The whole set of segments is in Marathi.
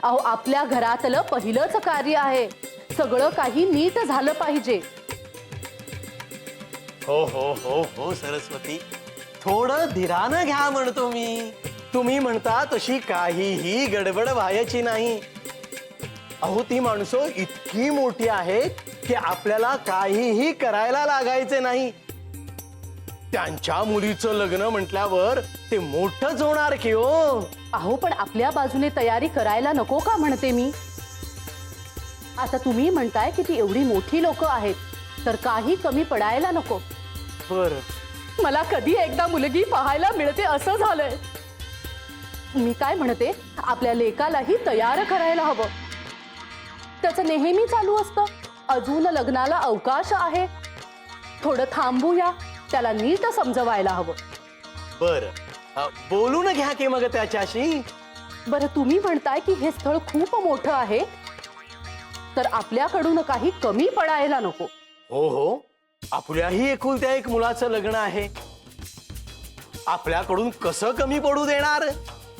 अहो आपल्या घरातलं पहिलंच कार्य आहे, सगळं काही नीट झालं पाहिजे. हो हो हो हो सरस्वती, थोडं धीरानं घ्या म्हणतो मी. तुम्ही म्हणता तशी काहीही गडबड व्हायची नाही. अहो ती माणसं इतकी मोठी आहेत की आपल्याला काहीही करायला लागायचे नाही. त्यांच्या मुलीचं लग्न म्हटल्यावर ते मोठंच होणार की हो. अहो पण आपल्या बाजूने तयारी करायला नको का म्हणते मी. आता तुम्ही म्हणताय की ती एवढी मोठी लोक आहेत, तर काही कमी पडायला नको. बर, मला कधी एकदा मुलगी पाहायला मिळते असं झालंय. मी काय म्हणते, आपल्या लेकालाही तयार करायला हवं. त्याचं नेहमी चालू असतं, अजून लग्नाला अवकाश आहे, थोडं थांबूया, त्याला नीट समजवायला हवं. बर, बोलून घ्या की मग त्याच्याशी. बरं तुम्ही म्हणताय की हे स्थळ खूप मोठं आहे, तर आपल्याकडून काही कमी पडायला नको. हो हो, आपल्याही एकुलत्या एक मुलाचं लग्न आहे, आपल्याकडून कसं कमी पडू देणार.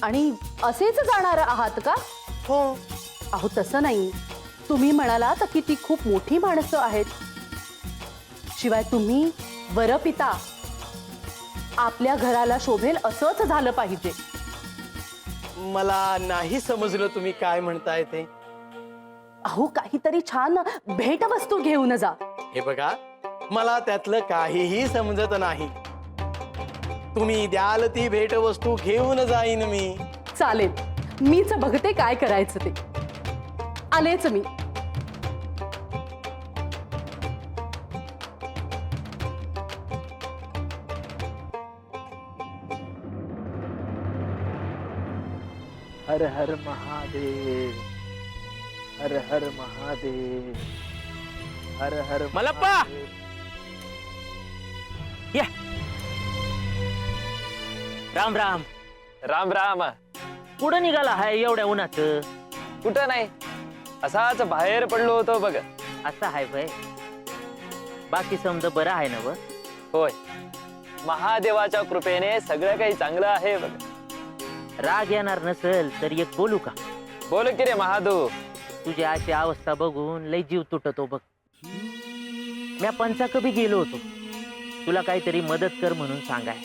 आणि असेच जाणार आहात का. हो. अहो तसं नाही, तुम्ही म्हणालात की ती खूप मोठी माणसं आहेत. शिवाय तुम्ही वरपिता, आपल्या घराला शोभेल असंच झालं पाहिजे. मला नाही समजलं तुम्ही काय म्हणताय ते. अहो काहीतरी छान भेटवस्तू घेऊन जा. हे बघा, मला त्यातलं काहीही समजत नाही. तुम्ही द्याल ती भेटवस्तू घेऊन जाईन मी. चालेल, मीच बघते काय करायचं ते. आलेच मी. हर हर महादेव, हर हर महादेव, हर हर मल्लप्पा! महादेव. या राम राम. राम राम. कुठं निघाला हाय एवढ्या उन्हात. कुठं नाही, असाच बाहेर पडलो होतो बघ. असं हाय भाई. बाकी समज बरं आहे ना व. होय, महादेवाच्या कृपेने सगळं काही चांगलं आहे बघ. राग येणार नसेल तर एक बोलू का. बोल की रे महादेव. तुझी अशी अवस्था बघून लय जीव तुटतो बघ. म्या पंचाकबी गेलो होतो तुला काहीतरी मदत कर म्हणून सांगाय,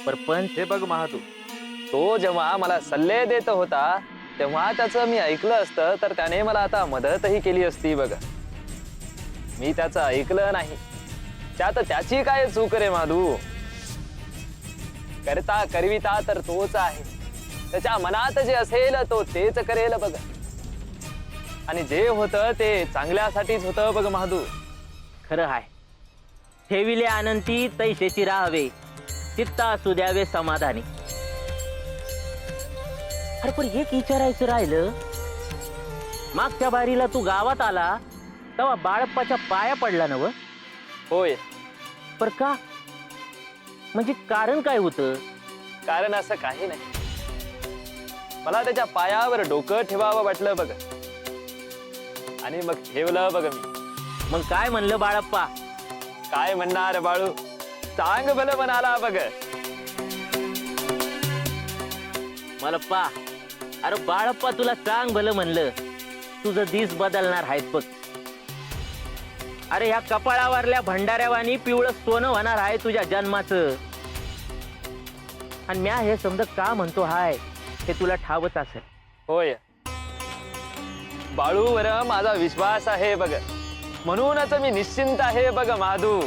पर पंच हे बघ महादेव, तो जेव्हा मला सल्ले देत होता तेव्हा त्याचं मी ऐकलं असतं तर त्याने मला आता मदतही केली असती बघ. मी त्याचं ऐकलं नाही, त्यात त्याची काय चूक रे महादेव. करता करविता तर तोच आहे, त्याच्या मनात जे असेल तो तेच करेल बघ. आणि जे होतं ते चांगल्यासाठीच होतं बघ महादेव. खरं हाय. ठेविले आनंदी तैसेची राहावे, चित्त असू द्यावे समाधानी. अरे पण एक विचारायचं राहिलं, मागच्या बारीला तू गावात आला तेव्हा बाळप्पाच्या पाया पडला नव. होय. पर का, म्हणजे कारण काय होतं. कारण असं काही नाही, मला त्याच्या पायावर डोकं ठेवावं वाटलं बघ, आणि मग ठेवलं बघ मी. मग काय म्हणलं बाळप्पा. काय म्हणणार बाळू, सांग भलं म्हणाला बघ. मलप्पा, अरे बाळप्पा तुला सांग भलं म्हणलं, तुझं दिस बदलणार आहेत बघ. अरे ह्या कपाळावरल्या भंडाऱ्यावानी पिवळं सोनं होणार आहे तुझ्या जन्माचं. आणि म्या हे समज का म्हणतो हाय हे तुला ठावच असेल. होय, बाळूवर माझा विश्वास आहे बघ, म्हणूनच मी निश्चिंत आहे बघ महादू.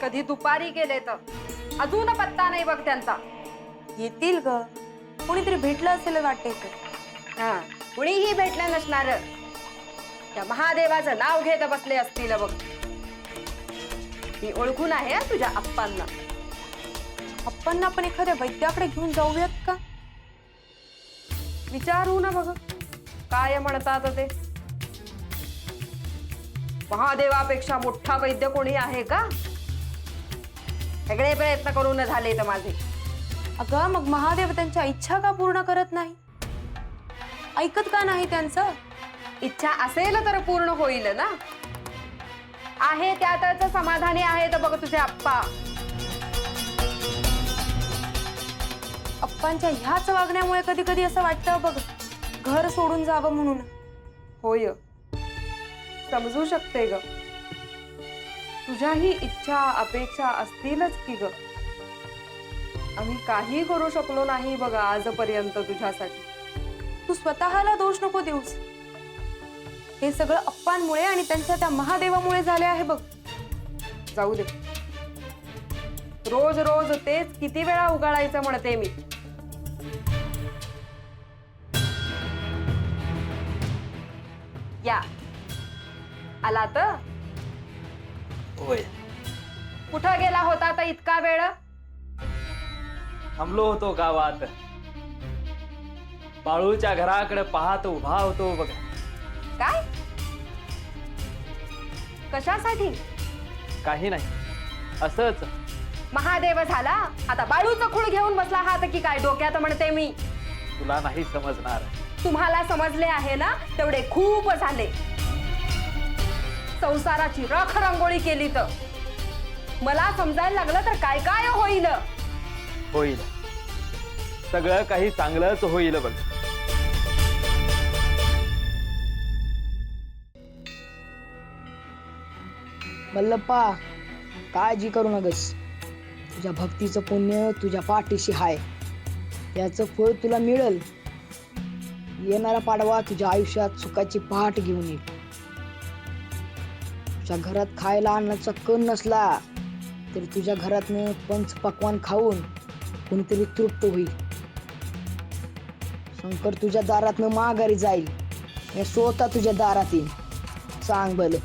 कधी दुपारी गेले तर अजून पत्ता नाही बघ त्यांचा. येतील ग, कोणीतरी भेटलं असेल वाटते. हा, कुणीही भेटलं नसणार, त्या महादेवाचं नाव घेत बसले असतील बघ. मी ओळखून आहे तुझ्या आप्पांना. अप्पांना पण एखाद्या वैद्याकडे घेऊन जाऊयात का. विचारू ना बघ काय म्हणतात ते. महादेवापेक्षा मोठा वैद्य कोणी आहे का. सगळे प्रयत्न करून झाले तर माझे. अगं मग महादेव त्यांच्या इच्छा का पूर्ण करत नाही, ऐकत का नाही त्यांचं. इच्छा असेल तर पूर्ण होईल ना. आहे त्यातच समाधानी आहे तर बघ तुझे आप्पा. अप्पांच्या ह्याच वागण्यामुळे कधी कधी असं वाटतं बघ, घर सोडून जावं म्हणून. होय, समजू शकते ग. तुझ्याही इच्छा अपेक्षा असतीलच की ग. आम्ही काही करू शकलो नाही बघा आजपर्यंत तुझ्यासाठी. तू स्वतःला दोष नको देऊस. हे सगळं अप्पांमुळे आणि त्यांच्या त्या महादेवामुळे झाले आहे बघ. जाऊ दे. रोज रोज तेच किती वेळा उगाळायचं म्हणते मी. या आला तर होय, कुठं गेला होता आता इतका वेळ? थांबलो होतो गावात. बाळूच्या घराकडे पाहत उभा होतो बघा. काय? कशासाठी? काही नाही, असंच. महादेव झाला आता बाळूचं खूळ घेऊन बसला आहात की काय डोक्यात म्हणते मी. तुला नाही समजणार. तुम्हाला समजले आहे ना तेवढे खूप झाले. संसाराची रख रंगोळी केली तर मला समजायला लागलं तर काय काय होईल. होईल, सगळं काही चांगलंच होईल बघ. मल्लप्पा, काळजी करू नकस. तुझ्या भक्तीचं पुण्य तुझ्या पाठीशी हाय. त्याचं फळ तुला मिळेल. येणारा पाडवा तुझ्या आयुष्यात सुखाची पहाट घेऊन येईल. तुझ्या घरात खायला अन्नाचा कण नसला तरी तुझ्या घरातनं पंच पक्वान खाऊन कोणीतरी तृप्त होईल. शंकर तुझ्या दारातनं माघारी जाईल. मी स्वतः तुझ्या दारात येईन. सांग भलं.